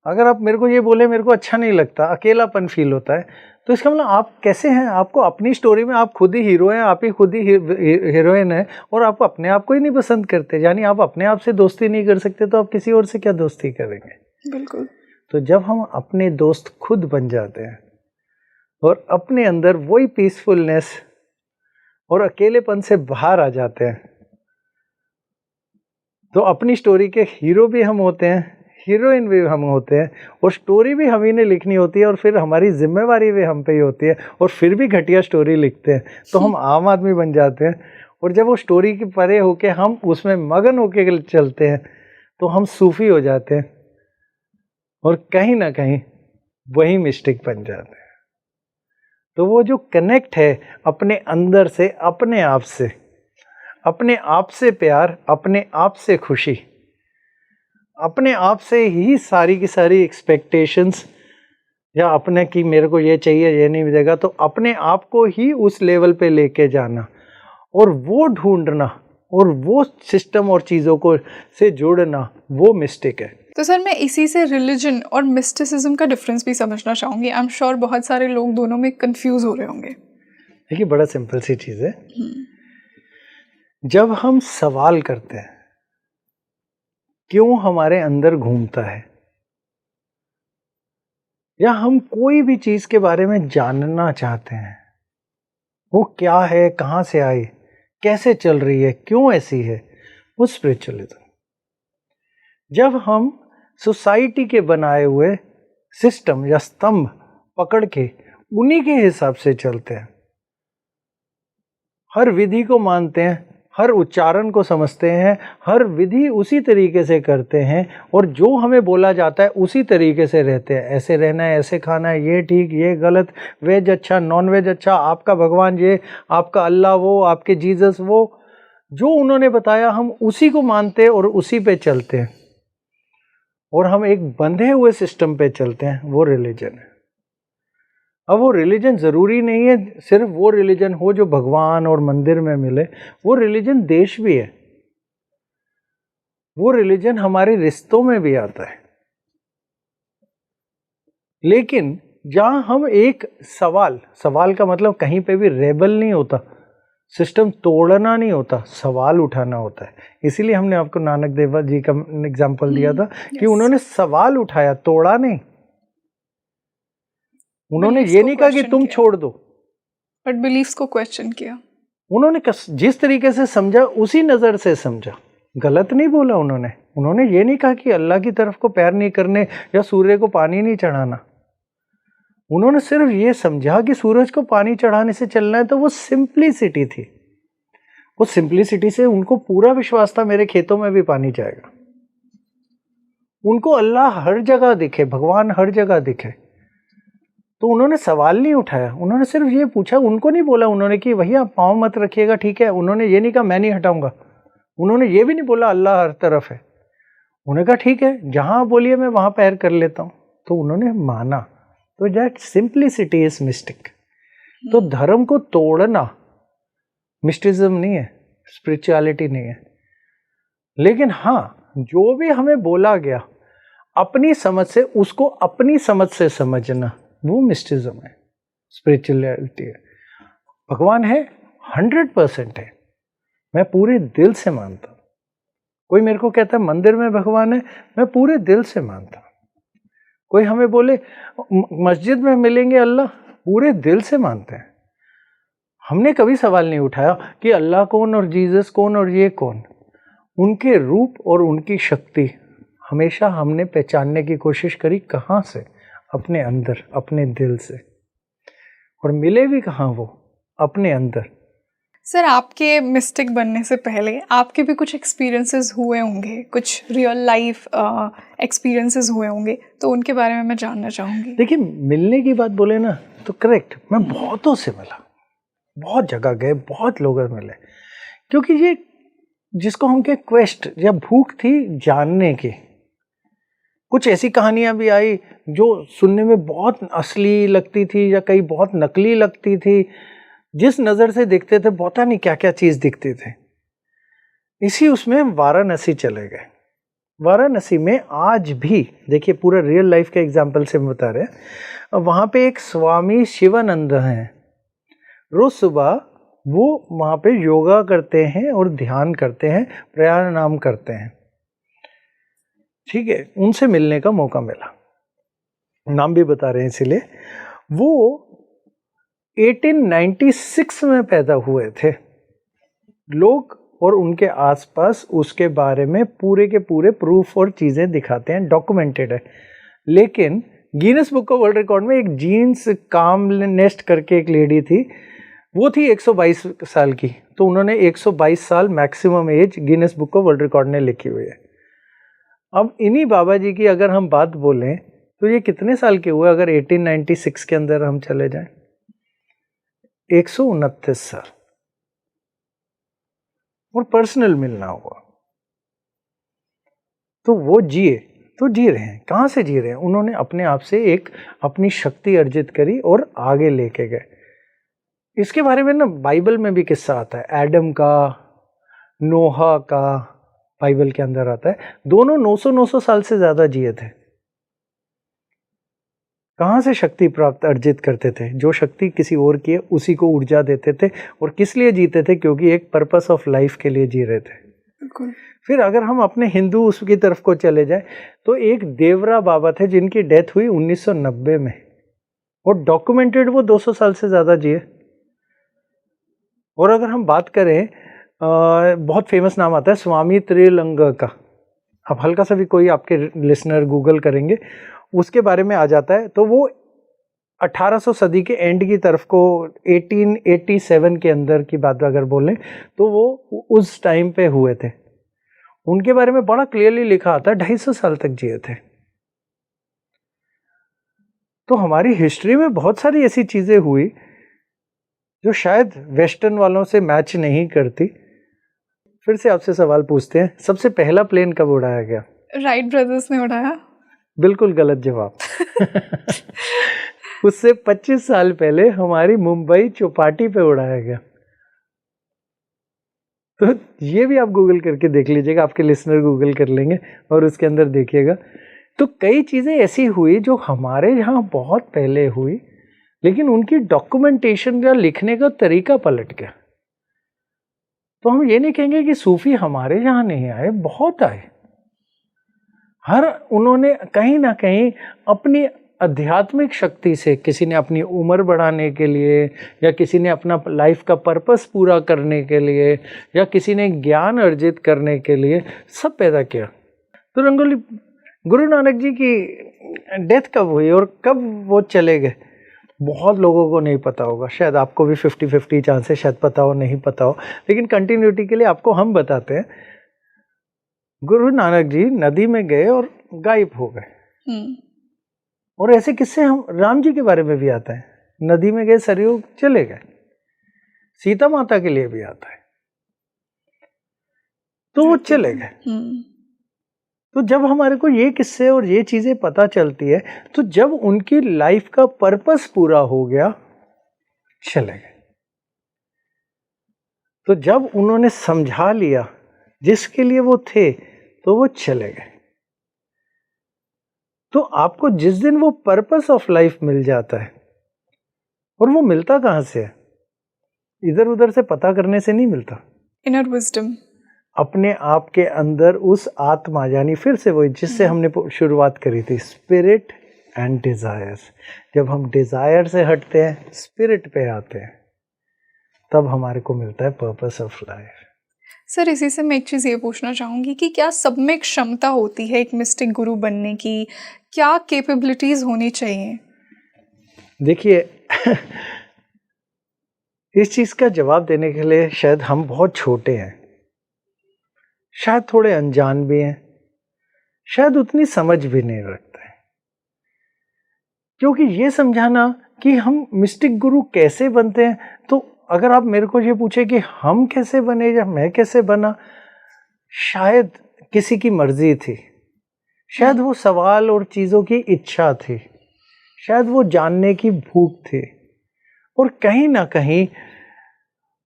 अगर आप मेरे को ये बोले मेरे को अच्छा नहीं लगता, अकेलापन फील होता है, तो इसका मतलब आप कैसे हैं, आपको अपनी स्टोरी में आप खुद ही हीरो हैं, आप ही खुद ही हीरोइन हैं, और आप अपने आप को ही नहीं पसंद करते, यानी आप अपने आप से दोस्ती नहीं कर सकते, तो आप किसी और से क्या दोस्ती करेंगे। बिल्कुल। तो जब हम अपने दोस्त खुद बन जाते हैं और अपने अंदर वही पीसफुलनेस और अकेलेपन से बाहर आ जाते हैं, तो अपनी स्टोरी के हीरो भी हम होते हैं, हीरोइन भी हम होते हैं, और स्टोरी भी हम ही ने लिखनी होती है, और फिर हमारी जिम्मेवारी भी हम पे ही होती है, और फिर भी घटिया स्टोरी लिखते हैं तो हम आम आदमी बन जाते हैं। और जब वो स्टोरी के परे होके हम उसमें मगन होके चलते हैं तो हम सूफी हो जाते हैं, और कहीं ना कहीं वही मिस्टिक बन जाते हैं। तो वो जो कनेक्ट है अपने अंदर से, अपने आप से, अपने आप से प्यार, अपने आप से खुशी, अपने आप से ही सारी की सारी एक्सपेक्टेशंस, या अपने कि मेरे को ये चाहिए ये नहीं मिलेगा, तो अपने आप को ही उस लेवल पे लेके जाना और वो ढूंढना और वो सिस्टम और चीज़ों को से जोड़ना, वो मिस्टेक है। तो सर मैं इसी से रिलीजन और मिस्टिसिज्म का डिफरेंस भी समझना चाहूँगी। आई एम श्योर बहुत सारे लोग दोनों में कंफ्यूज हो रहे होंगे। देखिए बड़ा सिंपल सी चीज़ है। जब हम सवाल करते हैं क्यों हमारे अंदर घूमता है, या हम कोई भी चीज के बारे में जानना चाहते हैं, वो क्या है, कहाँ से आई, कैसे चल रही है, क्यों ऐसी है, वो स्पिरिचुअलिज्म। जब हम सोसाइटी के बनाए हुए सिस्टम या स्तंभ पकड़ के उन्हीं के हिसाब से चलते हैं, हर विधि को मानते हैं, हर उच्चारण को समझते हैं, हर विधि उसी तरीके से करते हैं, और जो हमें बोला जाता है उसी तरीके से रहते हैं। ऐसे रहना है, ऐसे खाना है, ये ठीक, ये गलत, वेज अच्छा, नॉन वेज अच्छा, आपका भगवान ये, आपका अल्लाह वो, आपके जीसस वो, जो उन्होंने बताया हम उसी को मानते हैं और उसी पे चलते हैं, और हम एक बंधे हुए सिस्टम पे चलते हैं, वो रिलीजन है। अब वो रिलीजन ज़रूरी नहीं है सिर्फ वो रिलीजन हो जो भगवान और मंदिर में मिले, वो रिलीजन देश भी है, वो रिलीजन हमारे रिश्तों में भी आता है। लेकिन जहाँ हम एक सवाल का मतलब कहीं पे भी रेबल नहीं होता, सिस्टम तोड़ना नहीं होता, सवाल उठाना होता है। इसीलिए हमने आपको नानक देव जी का एग्जाम्पल दिया था कि उन्होंने सवाल उठाया, तोड़ा नहीं। उन्होंने ये नहीं कहा कि तुम छोड़ दो, बट बिलीफ्स को क्वेश्चन किया। उन्होंने जिस तरीके से समझा उसी नज़र से समझा, गलत नहीं बोला उन्होंने ये नहीं कहा कि अल्लाह की तरफ को पैर नहीं करने या सूर्य को पानी नहीं चढ़ाना। उन्होंने सिर्फ ये समझा कि सूरज को पानी चढ़ाने से चलना है, तो वो सिंप्लिसिटी थी। वो सिंप्लिसिटी से उनको पूरा विश्वास था मेरे खेतों में भी पानी जाएगा। उनको अल्लाह हर जगह दिखे, भगवान हर जगह दिखे, तो उन्होंने सवाल नहीं उठाया, उन्होंने सिर्फ ये पूछा। उनको नहीं बोला उन्होंने कि भैया पाँव मत रखिएगा, ठीक है। उन्होंने ये नहीं कहा मैं नहीं हटाऊंगा। उन्होंने ये भी नहीं बोला अल्लाह हर तरफ है। उन्होंने कहा ठीक है, जहाँ बोलिए मैं वहाँ पैर कर लेता हूँ। तो उन्होंने माना। तो दैट सिंप्लिसिटी इज मिस्टिक। तो धर्म को तोड़ना मिस्टिज्म नहीं है, स्पिरिचुअलिटी नहीं है। लेकिन हाँ, जो भी हमें बोला गया अपनी समझ से, उसको अपनी समझ से समझना, वो मिस्टिज्म है, स्पिरिचुअलिटी है। भगवान है 100% है, मैं पूरे दिल से मानता हूँ। कोई मेरे को कहता है मंदिर में भगवान है, मैं पूरे दिल से मानता हूँ। कोई हमें बोले मस्जिद में मिलेंगे अल्लाह, पूरे दिल से मानते हैं। हमने कभी सवाल नहीं उठाया कि अल्लाह कौन और जीसस कौन और ये कौन। उनके रूप और उनकी शक्ति हमेशा हमने पहचानने की कोशिश करी। कहाँ से? अपने अंदर, अपने दिल से। और मिले भी कहाँ वो? अपने अंदर। सर, आपके मिस्टिक बनने से पहले आपके भी कुछ एक्सपीरियंसेस हुए होंगे, कुछ रियल लाइफ एक्सपीरियंसेस हुए होंगे, तो उनके बारे में मैं जानना चाहूँगी। देखिए, मिलने की बात बोले ना तो करेक्ट, मैं बहुतों से मिला, बहुत जगह गए, बहुत लोगों मिले, क्योंकि ये जिसको हम के क्वेस्ट या भूख थी जानने की। कुछ ऐसी कहानियां भी आई जो सुनने में बहुत असली लगती थी या कहीं बहुत नकली लगती थी। जिस नज़र से दिखते थे पता नहीं क्या क्या चीज़ दिखती थी। इसी उसमें वाराणसी चले गए। वाराणसी में आज भी, देखिए पूरा रियल लाइफ के एग्जाम्पल से हम बता रहे हैं, वहाँ पे एक स्वामी शिवानंद हैं। रोज सुबह वो वहाँ पे योगा करते हैं और ध्यान करते हैं, प्राणायाम करते हैं। ठीक है, उनसे मिलने का मौका मिला, नाम भी बता रहे हैं इसीलिए। वो 1896 में पैदा हुए थे। लोग और उनके आसपास उसके बारे में पूरे के पूरे प्रूफ और चीज़ें दिखाते हैं, डॉक्यूमेंटेड है। लेकिन Guinness book of world record में एक जीन्स कामनेस्ट करके एक लेडी थी, वो थी 122 साल की, तो उन्होंने 122 साल maximum age Guinness book of world record ने लिखी हुई है। अब इन्हीं बाबा जी की अगर हम बात बोलें तो ये कितने साल के हुए अगर 1896 के अंदर हम चले जाएं? 129 साल। और पर्सनल मिलना हुआ, तो वो जी रहे हैं। कहाँ से जी रहे हैं? उन्होंने अपने आप से एक अपनी शक्ति अर्जित करी और आगे लेके गए। इसके बारे में ना बाइबल में भी किस्सा आता है, एडम का, नोहा का, बाइबल के अंदर आता है। दोनों 900 साल से ज़्यादा जिए थे। कहाँ से शक्ति प्राप्त अर्जित करते थे? जो शक्ति किसी और की है उसी को ऊर्जा देते थे। और किस लिए जीते थे? क्योंकि एक पर्पस ऑफ लाइफ के लिए जी रहे थे। बिल्कुल। फिर अगर हम अपने हिंदू उसकी तरफ को चले जाए तो एक देवरा बाबा थे जिनकी डेथ हुई 1990 में, और डॉक्यूमेंटेड वो 200 साल से ज़्यादा जिए। और अगर हम बात करें, बहुत फेमस नाम आता है स्वामी त्रिलंग का। अब हल्का सा भी कोई आपके लिसनर गूगल करेंगे उसके बारे में आ जाता है, तो वो 1800 सदी के एंड की तरफ को 1887 के अंदर की बात अगर बोलें तो वो उस टाइम पे हुए थे। उनके बारे में बड़ा क्लियरली लिखा आता है, 250 साल तक जिए थे। तो हमारी हिस्ट्री में बहुत सारी ऐसी चीज़ें हुई जो शायद वेस्टर्न वालों से मैच नहीं करती। फिर से आपसे सवाल पूछते हैं, सबसे पहला प्लेन कब उड़ाया गया? राइट ब्रदर्स ने उड़ाया। बिल्कुल गलत जवाब। उससे 25 साल पहले हमारी मुंबई चौपाटी पे उड़ाया गया। तो ये भी आप गूगल करके देख लीजिएगा, आपके लिसनर गूगल कर लेंगे और उसके अंदर देखिएगा। तो कई चीज़ें ऐसी हुई जो हमारे यहाँ बहुत पहले हुई, लेकिन उनकी डॉक्यूमेंटेशन या लिखने का तरीका पलट गया। तो हम ये नहीं कहेंगे कि सूफी हमारे यहाँ नहीं आए, बहुत आए। उन्होंने कहीं ना कहीं अपनी आध्यात्मिक शक्ति से, किसी ने अपनी उम्र बढ़ाने के लिए, या किसी ने अपना लाइफ का पर्पस पूरा करने के लिए, या किसी ने ज्ञान अर्जित करने के लिए, सब पैदा किया। तो रंगोली, गुरु नानक जी की डेथ कब हुई और कब वो चले गए, बहुत लोगों को नहीं पता होगा। शायद आपको भी 50-50 चांस है, शायद पता हो नहीं पता हो, लेकिन कंटिन्यूटी के लिए आपको हम बताते हैं। गुरु नानक जी नदी में गए और गायब हो गए। और ऐसे किस्से हम राम जी के बारे में भी आता है, नदी में गए, सरयू चले गए। सीता माता के लिए भी आता है, तो वो चले गए। तो जब हमारे को ये किस्से और ये चीजें पता चलती है, तो जब उनकी लाइफ का पर्पस पूरा हो गया, चले गए। तो जब उन्होंने समझा लिया जिसके लिए वो थे, तो वो चले गए। तो आपको जिस दिन वो पर्पस ऑफ लाइफ मिल जाता है, और वो मिलता कहाँ से है? इधर उधर से पता करने से नहीं मिलता। इनर विजडम, अपने आप के अंदर उस आत्मा, यानी फिर से वही जिससे हमने शुरुआत करी थी, स्पिरिट एंड डिजायर्स। जब हम डिजायर से हटते हैं, स्पिरिट पे आते हैं, तब हमारे को मिलता है पर्पस ऑफ लाइफ। सर इसी से मैं एक चीज़ ये पूछना चाहूँगी कि क्या सब में क्षमता होती है एक मिस्टिक गुरु बनने की? क्या कैपेबिलिटीज होनी चाहिए? देखिए इस चीज़ का जवाब देने के लिए शायद हम बहुत छोटे हैं, शायद थोड़े अनजान भी हैं, शायद उतनी समझ भी नहीं रखते हैं। क्योंकि ये समझाना कि हम मिस्टिक गुरु कैसे बनते हैं, तो अगर आप मेरे को ये पूछे कि हम कैसे बने या मैं कैसे बना, शायद किसी की मर्जी थी, शायद वो सवाल और चीज़ों की इच्छा थी, शायद वो जानने की भूख थी, और कहीं ना कहीं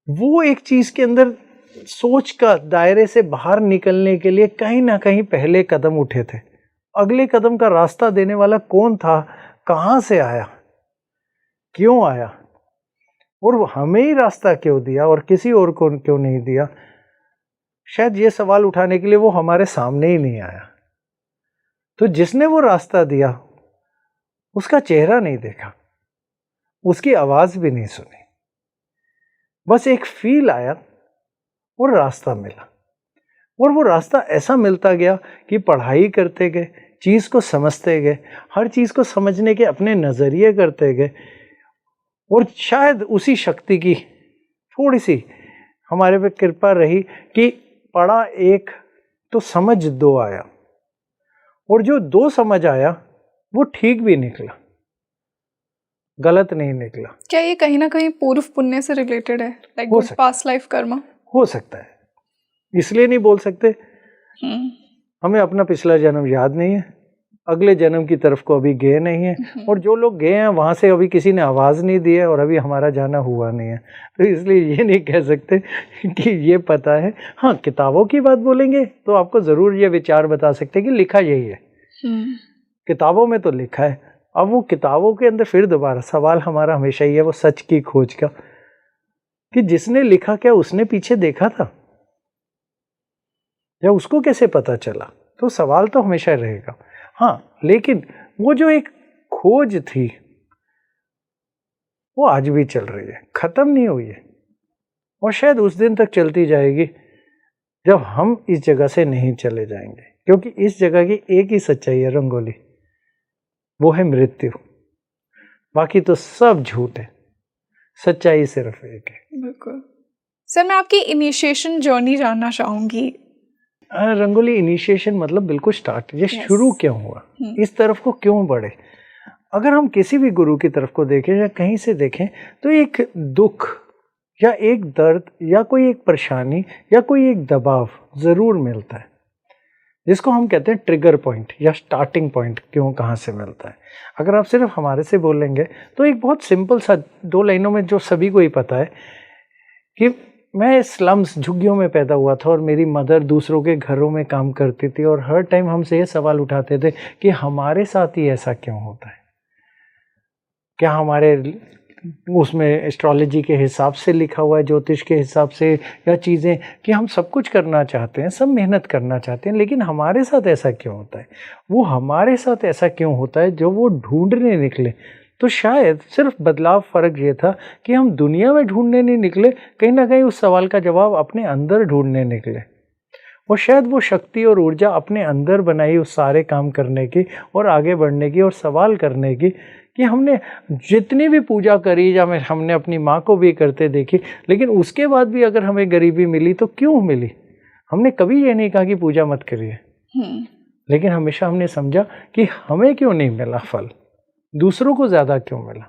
वो एक चीज़ के अंदर सोच का दायरे से बाहर निकलने के लिए कहीं ना कहीं पहले कदम उठे थे। अगले कदम का रास्ता देने वाला कौन था, कहाँ से आया, क्यों आया, और वो हमें ही रास्ता क्यों दिया और किसी और को क्यों नहीं दिया? शायद ये सवाल उठाने के लिए वो हमारे सामने ही नहीं आया। तो जिसने वो रास्ता दिया उसका चेहरा नहीं देखा, उसकी आवाज भी नहीं सुनी, बस एक फील आया और रास्ता मिला। और वो रास्ता ऐसा मिलता गया कि पढ़ाई करते गए, चीज को समझते गए, हर चीज को समझने के अपने नजरिए करते गए, और शायद उसी शक्ति की थोड़ी सी हमारे पे कृपा रही कि पढ़ा एक तो समझ दो आया, और जो दो समझ आया वो ठीक भी निकला, गलत नहीं निकला। क्या ये कहीं ना कहीं पूर्व पुण्य से रिलेटेड है, like good past life Karma? हो सकता है, इसलिए नहीं बोल सकते। हमें अपना पिछला जन्म याद नहीं है, अगले जन्म की तरफ को अभी गए नहीं है, और जो लोग गए हैं वहां से अभी किसी ने आवाज नहीं दी है और अभी हमारा जाना हुआ नहीं है। तो इसलिए ये नहीं कह सकते कि ये पता है। हाँ, किताबों की बात बोलेंगे तो आपको जरूर ये विचार बता सकते हैं कि लिखा यही है, किताबों में तो लिखा है। अब वो किताबों के अंदर फिर दोबारा सवाल हमारा हमेशा ही है वो सच की खोज का, कि जिसने लिखा क्या उसने पीछे देखा था या उसको कैसे पता चला? तो सवाल तो हमेशा रहेगा। हाँ, लेकिन वो जो एक खोज थी वो आज भी चल रही है, खत्म नहीं हुई है, और शायद उस दिन तक चलती जाएगी जब हम इस जगह से नहीं चले जाएंगे। क्योंकि इस जगह की एक ही सच्चाई है रंगोली, वो है मृत्यु, बाकी तो सब झूठ है, सच्चाई सिर्फ एक है। बिल्कुल सर, मैं आपकी इनिशिएशन जर्नी जानना चाहूंगी। रंगोली इनिशिएशन मतलब बिल्कुल स्टार्ट, ये शुरू क्यों हुआ, इस तरफ को क्यों बढ़े? अगर हम किसी भी गुरु की तरफ को देखें या कहीं से देखें तो एक दुख या एक दर्द या कोई एक परेशानी या कोई एक दबाव जरूर मिलता है, जिसको हम कहते हैं ट्रिगर पॉइंट या स्टार्टिंग पॉइंट। क्यों, कहाँ से मिलता है? अगर आप सिर्फ हमारे से बोलेंगे तो एक बहुत सिंपल सा 2 लाइनों में जो सभी को ही पता है कि मैं स्लम्स झुग्गियों में पैदा हुआ था और मेरी मदर दूसरों के घरों में काम करती थी, और हर टाइम हमसे ये सवाल उठाते थे कि हमारे साथ ही ऐसा क्यों होता है, क्या हमारे उसमें एस्ट्रोलॉजी के हिसाब से लिखा हुआ है, ज्योतिष के हिसाब से, या चीज़ें कि हम सब कुछ करना चाहते हैं, सब मेहनत करना चाहते हैं, लेकिन हमारे साथ ऐसा क्यों होता है? वो हमारे साथ ऐसा क्यों होता है जो वो ढूंढने निकले। तो शायद सिर्फ बदलाव, फ़र्क ये था कि हम दुनिया में ढूंढने नहीं निकले, कहीं ना कहीं उस सवाल का जवाब अपने अंदर ढूंढने निकले, और शायद वो शक्ति और ऊर्जा अपने अंदर बनाई उस सारे काम करने की और आगे बढ़ने की और सवाल करने की। कि हमने जितनी भी पूजा करी या हमने अपनी माँ को भी करते देखी, लेकिन उसके बाद भी अगर हमें गरीबी मिली तो क्यों मिली? हमने कभी ये नहीं कहा कि पूजा मत करिए, लेकिन हमेशा हमने समझा कि हमें क्यों नहीं मिला फल, दूसरों को ज़्यादा क्यों मिला,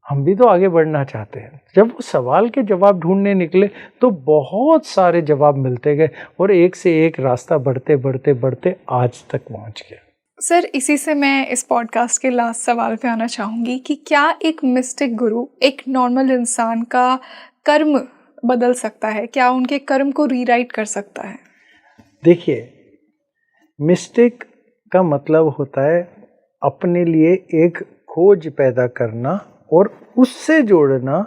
हम भी तो आगे बढ़ना चाहते हैं। जब वो सवाल के जवाब ढूंढने निकले तो बहुत सारे जवाब मिलते गए और एक से एक रास्ता बढ़ते बढ़ते बढ़ते आज तक पहुंच गया। सर, इसी से मैं इस पॉडकास्ट के लास्ट सवाल पे आना चाहूँगी कि क्या एक मिस्टिक गुरु एक नॉर्मल इंसान का कर्म बदल सकता है? क्या उनके कर्म को रीराइट कर सकता है? देखिए, मिस्टिक का मतलब होता है अपने लिए एक खोज पैदा करना और उससे जोड़ना,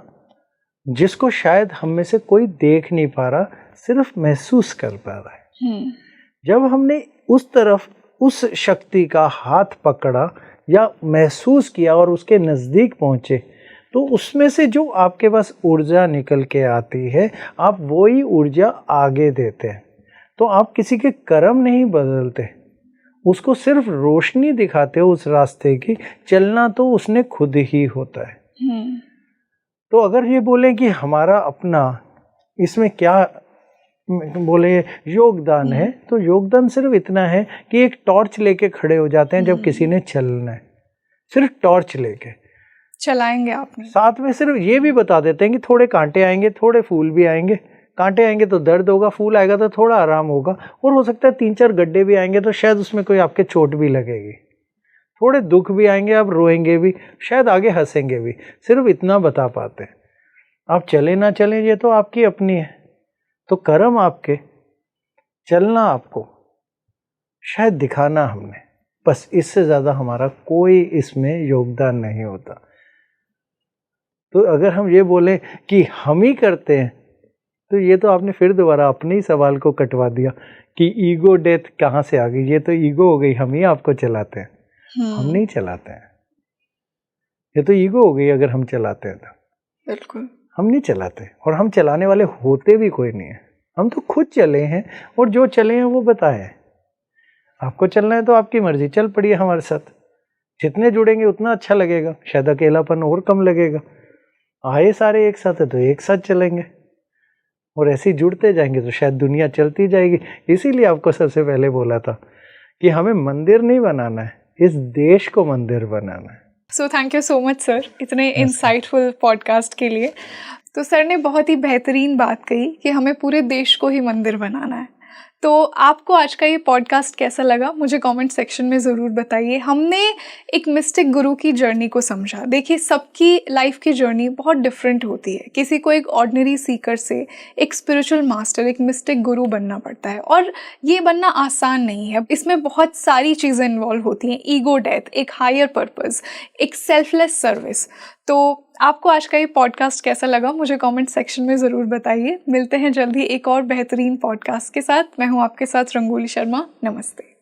जिसको शायद हम में से कोई देख नहीं पा रहा, सिर्फ महसूस कर पा रहा है। जब हमने उस तरफ उस शक्ति का हाथ पकड़ा या महसूस किया और उसके नज़दीक पहुँचे, तो उसमें से जो आपके पास ऊर्जा निकल के आती है, आप वही ऊर्जा आगे देते हैं। तो आप किसी के कर्म नहीं बदलते, उसको सिर्फ रोशनी दिखाते हो उस रास्ते की, चलना तो उसने खुद ही होता है। तो अगर ये बोलें कि हमारा अपना इसमें क्या बोले योगदान है, तो योगदान सिर्फ इतना है कि एक टॉर्च लेके खड़े हो जाते हैं जब किसी ने चलना है, सिर्फ टॉर्च लेके चलाएंगे आपने। साथ में सिर्फ ये भी बता देते हैं कि थोड़े कांटे आएंगे, थोड़े फूल भी आएंगे। कांटे आएंगे तो दर्द होगा, फूल आएगा तो थोड़ा आराम होगा, और हो सकता है 3-4 गड्ढे भी आएंगे तो शायद उसमें कोई आपके चोट भी लगेगी। थोड़े दुख भी आएंगे, आप रोएंगे भी, शायद आगे हंसेंगे भी, सिर्फ इतना बता पाते हैं। आप चले ना चलें ये तो आपकी अपनी है, तो कर्म आपके, चलना आपको, शायद दिखाना हमने, बस इससे ज़्यादा हमारा कोई इसमें योगदान नहीं होता। तो अगर हम ये बोलें कि हम ही करते हैं, तो ये तो आपने फिर दोबारा अपने ही सवाल को कटवा दिया कि ईगो डेथ कहाँ से आ गई। ये तो ईगो हो गई, हम ही आपको चलाते हैं, हम नहीं चलाते हैं। ये तो ईगो हो गई अगर हम चलाते हैं तो। बिल्कुल हम नहीं चलाते, और हम चलाने वाले होते भी कोई नहीं है। हम तो खुद चले हैं, और जो चले हैं वो बताए। आपको चलना है तो आपकी मर्जी, चल पड़िए हमारे साथ। जितने जुड़ेंगे उतना अच्छा लगेगा, शायद अकेलापन और कम लगेगा। आए सारे एक साथ है तो एक साथ चलेंगे, और ऐसे ही जुड़ते जाएंगे तो शायद दुनिया चलती जाएगी। इसीलिए आपको सबसे पहले बोला था कि हमें मंदिर नहीं बनाना है, इस देश को मंदिर बनाना है। So thank you so much sir, इतने इंसाइटफुल पॉडकास्ट के लिए। तो सर ने बहुत ही बेहतरीन बात कही कि हमें पूरे देश को ही मंदिर बनाना है। तो आपको आज का ये पॉडकास्ट कैसा लगा मुझे कमेंट सेक्शन में ज़रूर बताइए। हमने एक मिस्टिक गुरु की जर्नी को समझा। देखिए, सबकी लाइफ की जर्नी बहुत डिफरेंट होती है। किसी को एक ऑर्डिनरी सीकर से एक स्पिरिचुअल मास्टर, एक मिस्टिक गुरु बनना पड़ता है, और ये बनना आसान नहीं है। इसमें बहुत सारी चीज़ें इन्वॉल्व होती हैं, ईगो डेथ, एक हायर पर्पस, एक सेल्फलेस सर्विस। तो आपको आज का ये पॉडकास्ट कैसा लगा मुझे कमेंट सेक्शन में ज़रूर बताइए। मिलते हैं जल्दी एक और बेहतरीन पॉडकास्ट के साथ। मैं हूँ आपके साथ रंगोली शर्मा। नमस्ते।